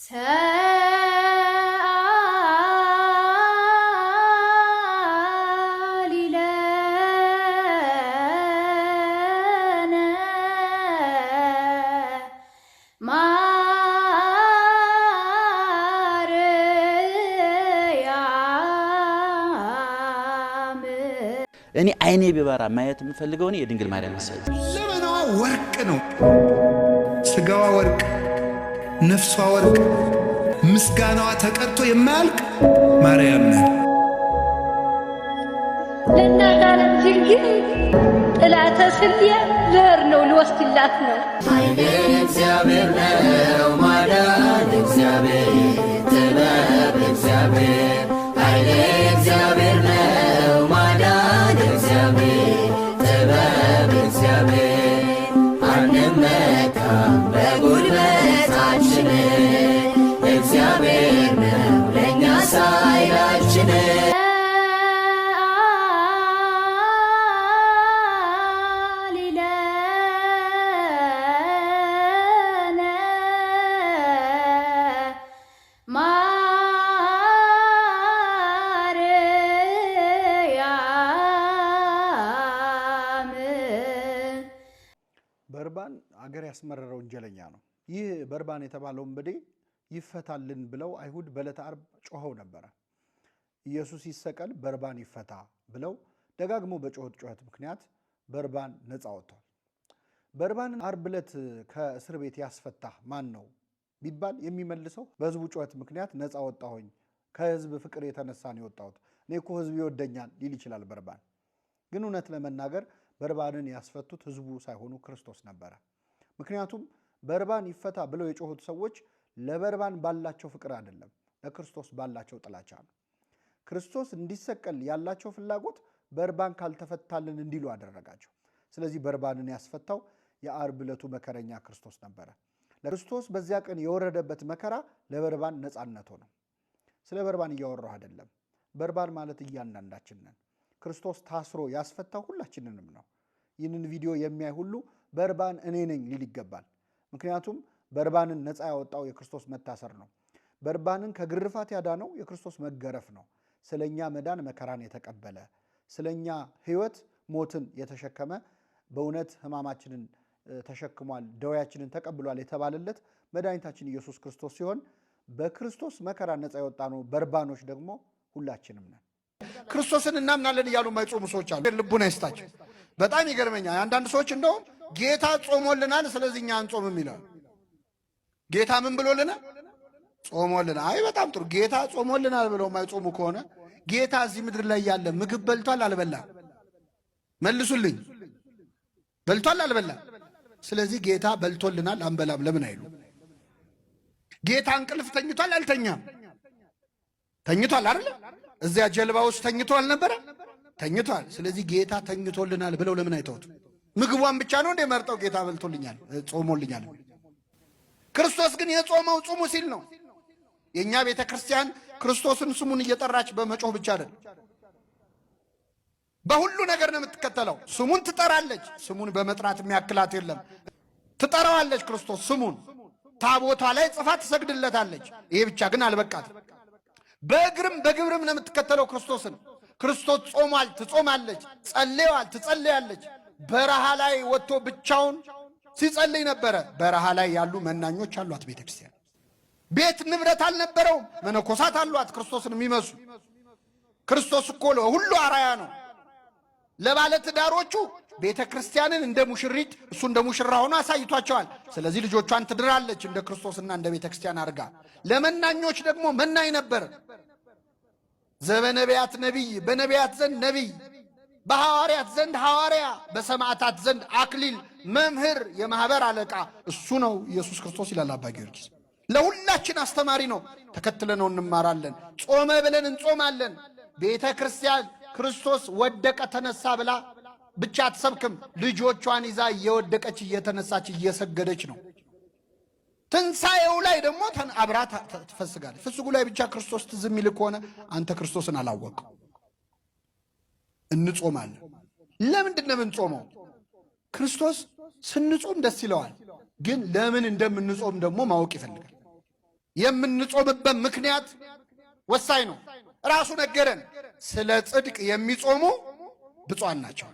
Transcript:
እኔ አይኔ ቢበራ ማየት የምፈልገው እኔ የድንግል ማርያም መስል ዘመናዋ ወርቅ ነው። ስጋዋ ወርቅ፣ ነፍሷ ወርቅ፣ ምስጋናዋ ተቀርቶ የማያልቅ ማርያም ነው። ለእናታለም ድንግል ጥላተ ስልየ ዘር ነው ልወስድላት ነው። ኃይለ እግዚአብሔር ነው ማዳን እግዚአብሔር ጥበብ እግዚአብሔር ኃይለ እግዚአብሔር ነው ማዳን እግዚአብሔር ጥበብ እግዚአብሔር አንመካም በጉልበታችን እግዚአብሔር ነው ለእኛ ኃይላችን። በርባን አገር ያስመረረው ወንጀለኛ ነው። ይህ በርባን የተባለው ወንበዴ ይፈታልን ብለው አይሁድ በዕለተ ዓርብ ጮኸው ነበር። ኢየሱስ ይሰቀል በርባን ይፈታ ብለው ደጋግሞ በጮኸት ጩኸት ምክንያት በርባን ነፃ ወጥቷል። በርባንን ዓርብ ዕለት ከእስር ቤት ያስፈታ ማን ነው ቢባል የሚመልሰው በህዝቡ ጩኸት ምክንያት ነፃ ወጣሁኝ፣ ከህዝብ ፍቅር የተነሳ ነው የወጣሁት፣ እኔ እኮ ህዝብ ይወደኛል ሊል ይችላል በርባን። ግን እውነት ለመናገር በርባንን ያስፈቱት ህዝቡ ሳይሆኑ ክርስቶስ ነበረ። ምክንያቱም በርባን ይፈታ ብለው የጮሁት ሰዎች ለበርባን ባላቸው ፍቅር አይደለም፣ ለክርስቶስ ባላቸው ጥላቻ ነው። ክርስቶስ እንዲሰቀል ያላቸው ፍላጎት በርባን ካልተፈታልን እንዲሉ አደረጋቸው። ስለዚህ በርባንን ያስፈታው የዓርብ ዕለቱ መከረኛ ክርስቶስ ነበረ። ለክርስቶስ በዚያ ቀን የወረደበት መከራ ለበርባን ነፃነቱ ነው። ስለ በርባን እያወራሁ አይደለም። በርባን ማለት እያንዳንዳችን ነን። ክርስቶስ ታስሮ ያስፈታው ሁላችንንም ነው። ይህንን ቪዲዮ የሚያይ ሁሉ በርባን እኔ ነኝ ሊል ይገባል። ምክንያቱም በርባንን ነፃ ያወጣው የክርስቶስ መታሰር ነው። በርባንን ከግርፋት ያዳነው የክርስቶስ መገረፍ ነው። ስለኛ መዳን መከራን የተቀበለ፣ ስለኛ ሕይወት ሞትን የተሸከመ፣ በእውነት ሕማማችንን ተሸክሟል፣ ደዌያችንን ተቀብሏል የተባለለት መድኃኒታችን ኢየሱስ ክርስቶስ ሲሆን በክርስቶስ መከራ ነፃ ያወጣ ነው። በርባኖች ደግሞ ሁላችንም ነን። ክርስቶስን እናምናለን እያሉ የማይጾሙ ሰዎች አሉ። ልቡና ይስጣቸው። በጣም ይገርመኛል። አንዳንድ ሰዎች እንደውም ጌታ ጾሞልናል ስለዚህ እኛ አንጾምም ይላሉ። ጌታ ምን ብሎልናል? ጾሞልናል። አይ በጣም ጥሩ። ጌታ ጾሞልናል ብለው የማይጾሙ ከሆነ ጌታ እዚህ ምድር ላይ ያለ ምግብ በልቷል አልበላም? መልሱልኝ። በልቷል አልበላም? ስለዚህ ጌታ በልቶልናል አንበላም ለምን አይሉ? ጌታ እንቅልፍ ተኝቷል አልተኛም? ተኝቷል አይደል? እዚያ ጀልባ ውስጥ ተኝቶ አልነበረ? ተኝቷል። ስለዚህ ጌታ ተኝቶልናል ብለው ለምን አይተውት? ምግቧን ብቻ ነው እንደ መርጠው ጌታ በልቶልኛል ጾሞልኛል። ክርስቶስ ግን የጾመው ጾሙ ሲል ነው። የኛ ቤተ ክርስቲያን ክርስቶስን ስሙን እየጠራች በመጮህ ብቻ አይደል፣ በሁሉ ነገር ነው የምትከተለው። ስሙን ትጠራለች። ስሙን በመጥራት የሚያክላት የለም። ትጠራዋለች ክርስቶስ ስሙን። ታቦቷ ላይ ጽፋ ትሰግድለታለች። ይሄ ብቻ ግን አልበቃት። በእግርም በግብርም ነው የምትከተለው ክርስቶስን። ክርስቶስ ጾሟል፣ ትጾማለች። ጸልየዋል፣ ትጸልያለች። በረሃ ላይ ወጥቶ ብቻውን ሲጸልይ ነበረ። በረሃ ላይ ያሉ መናኞች አሏት ቤተክርስቲያን። ቤት ንብረት አልነበረውም። መነኮሳት አሏት ክርስቶስን የሚመስሉ። ክርስቶስ እኮ ሁሉ አራያ ነው። ለባለ ትዳሮቹ ቤተክርስቲያንን እንደ ሙሽሪት እሱ እንደ ሙሽራ ሆኖ አሳይቷቸዋል። ስለዚህ ልጆቿን ትድራለች እንደ ክርስቶስና እንደ ቤተክርስቲያን አድርጋ። ለመናኞች ደግሞ መናኝ ነበር። ዘበነቢያት ነቢይ፣ በነቢያት ዘንድ ነቢይ፣ በሐዋርያት ዘንድ ሐዋርያ፣ በሰማዕታት ዘንድ አክሊል፣ መምህር፣ የማህበር አለቃ እሱ ነው ኢየሱስ ክርስቶስ ይላል አባ ጊዮርጊስ። ለሁላችን አስተማሪ ነው። ተከትለነው እንማራለን። ጾመ ብለን እንጾማለን። ቤተ ክርስቲያን ክርስቶስ ወደቀ ተነሳ ብላ ብቻ አትሰብክም። ልጆቿን ይዛ እየወደቀች እየተነሳች እየሰገደች ነው። ትንሣኤው ላይ ደግሞ አብራ ትፈስጋለች። ፍስጉ ላይ ብቻ ክርስቶስ ትዝ የሚል ከሆነ አንተ ክርስቶስን አላወቅም። እንጾማለን። ለምንድን ነው የምንጾመው? ክርስቶስ ስንጾም ደስ ይለዋል፣ ግን ለምን እንደምንጾም ደግሞ ማወቅ ይፈልጋል። የምንጾምበት ምክንያት ወሳኝ ነው። ራሱ ነገረን። ስለ ጽድቅ የሚጾሙ ብፁዓን ናቸው።